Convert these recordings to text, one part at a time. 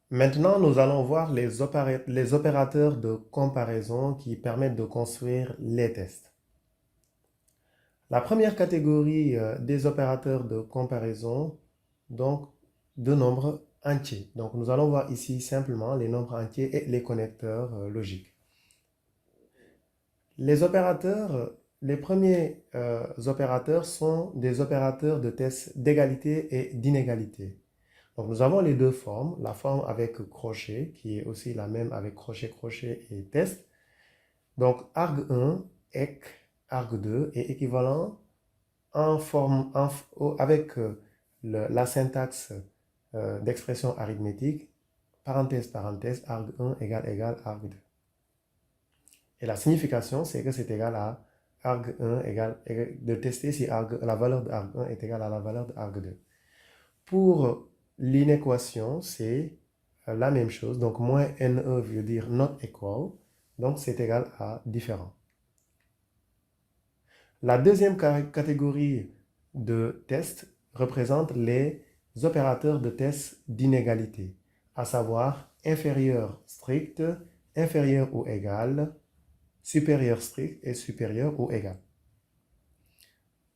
Maintenant, nous allons voir les opérateurs de comparaison qui permettent de construire les tests. La première catégorie des opérateurs de comparaison, donc de nombres entiers. Donc nous allons voir ici simplement les nombres entiers et les connecteurs logiques. Les premiers opérateurs sont des opérateurs de test d'égalité et d'inégalité. Donc nous avons les deux formes, la forme avec crochet, qui est aussi la même avec crochet, crochet et test. Donc arg1, ec, arg2 est équivalent avec la syntaxe d'expression arithmétique, parenthèse, parenthèse, arg1 égale arg2. Et la signification, c'est que c'est égal à arg1 de tester si la valeur de arg1 est égale à la valeur de arg2. Pour l'inéquation, c'est la même chose. Donc, moins NE veut dire not equal. Donc, c'est égal à différent. La deuxième catégorie de tests représente les opérateurs de test d'inégalité, à savoir inférieur strict, inférieur ou égal, supérieur strict et supérieur ou égal.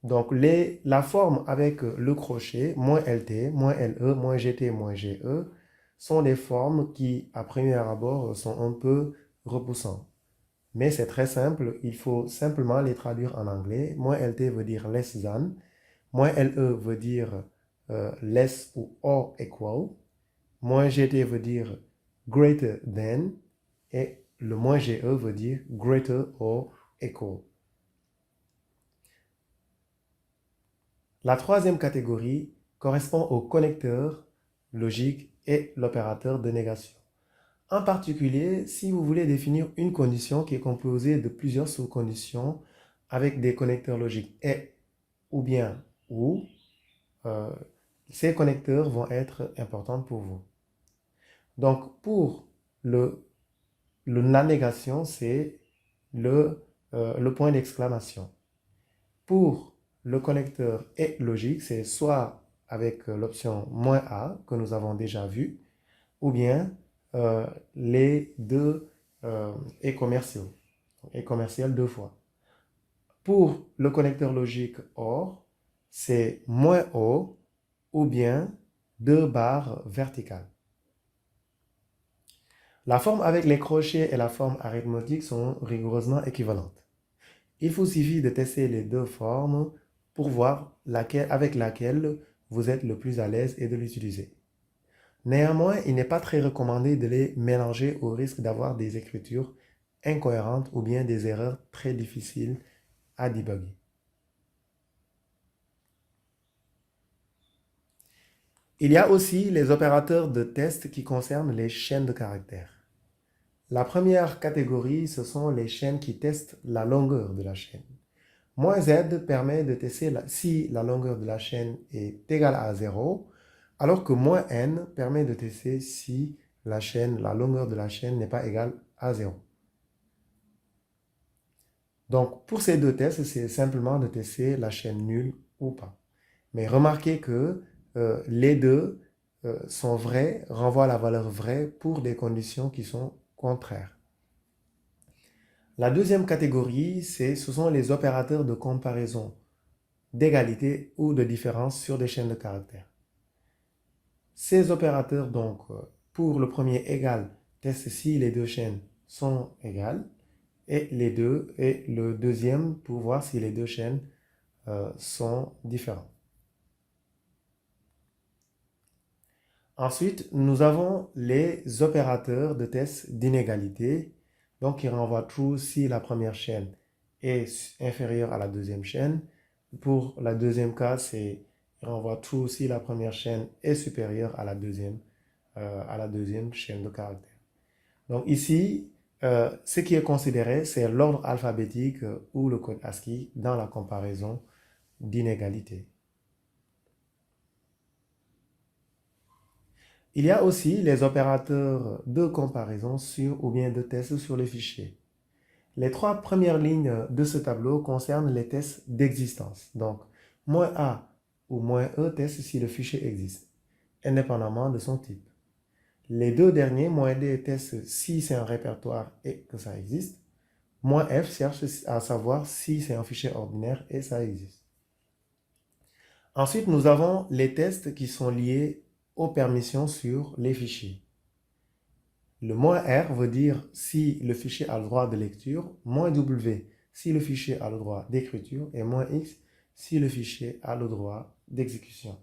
Donc, la forme avec le crochet, moins LT, moins LE, moins GT, moins GE, sont des formes qui, à premier abord, sont un peu repoussantes. Mais c'est très simple, il faut simplement les traduire en anglais. Moins LT veut dire less than, moins LE veut dire less ou or equal, moins GT veut dire greater than, et le moins GE veut dire greater or equal. La troisième catégorie correspond au connecteur logique et l'opérateur de négation. En particulier, si vous voulez définir une condition qui est composée de plusieurs sous-conditions avec des connecteurs logiques et ou bien ou, euh, ces connecteurs vont être importants pour vous. Donc, pour la négation, c'est le point d'exclamation. Pour le connecteur est logique, c'est soit avec l'option "-a" que nous avons déjà vu, ou bien les deux est commerciaux, est commercial deux fois. Pour le connecteur logique OR, c'est "-o" ou bien deux barres verticales. La forme avec les crochets et la forme arithmétique sont rigoureusement équivalentes. Il vous suffit de tester les deux formes pour voir avec laquelle vous êtes le plus à l'aise et de l'utiliser. Néanmoins, il n'est pas très recommandé de les mélanger au risque d'avoir des écritures incohérentes ou bien des erreurs très difficiles à débugger. Il y a aussi les opérateurs de test qui concernent les chaînes de caractères. La première catégorie, ce sont les chaînes qui testent la longueur de la chaîne. "-z" permet de tester si la longueur de la chaîne est égale à 0, alors que "-n" permet de tester si la longueur de la chaîne n'est pas égale à 0. Donc, pour ces deux tests, c'est simplement de tester la chaîne nulle ou pas. Mais remarquez que les deux sont vrais, renvoient la valeur vraie pour des conditions qui sont contraires. La deuxième catégorie, ce sont les opérateurs de comparaison, d'égalité ou de différence sur des chaînes de caractères. Ces opérateurs, donc, pour le premier égal, testent si les deux chaînes sont égales, et le deuxième pour voir si les deux chaînes sont différentes. Ensuite, nous avons les opérateurs de test d'inégalité, donc qui renvoient true si la première chaîne est inférieure à la deuxième chaîne. Pour la deuxième cas, c'est renvoie true si la première chaîne est supérieure à la deuxième chaîne de caractères. Donc ici, ce qui est considéré, c'est l'ordre alphabétique ou le code ASCII dans la comparaison d'inégalité. Il y a aussi les opérateurs de comparaison sur ou bien de tests sur les fichiers. Les trois premières lignes de ce tableau concernent les tests d'existence. Donc, "-a" ou "-e" teste si le fichier existe, indépendamment de son type. Les deux derniers, -D teste si c'est un répertoire et que ça existe. -F cherche à savoir si c'est un fichier ordinaire et ça existe. Ensuite, nous avons les tests qui sont liés aux permissions sur les fichiers. Le -R veut dire si le fichier a le droit de lecture, -W si le fichier a le droit d'écriture et -X si le fichier a le droit d'exécution.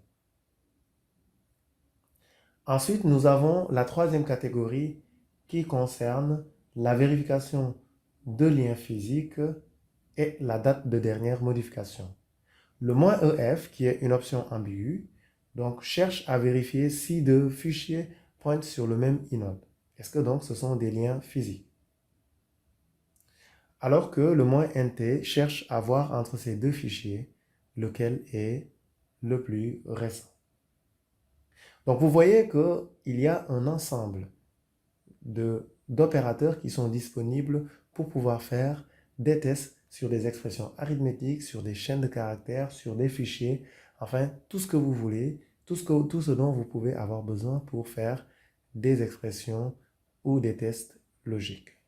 Ensuite, nous avons la troisième catégorie qui concerne la vérification de liens physiques et la date de dernière modification. Le -EF, qui est une option ambiguë, donc cherche à vérifier si deux fichiers pointent sur le même inode. Est-ce que donc ce sont des liens physiques? Alors que le -NT cherche à voir entre ces deux fichiers lequel est le plus récent. Donc vous voyez qu'il y a un ensemble d'opérateurs qui sont disponibles pour pouvoir faire des tests sur des expressions arithmétiques, sur des chaînes de caractères, sur des fichiers, enfin tout ce que vous voulez, tout ce dont vous pouvez avoir besoin pour faire des expressions ou des tests logiques.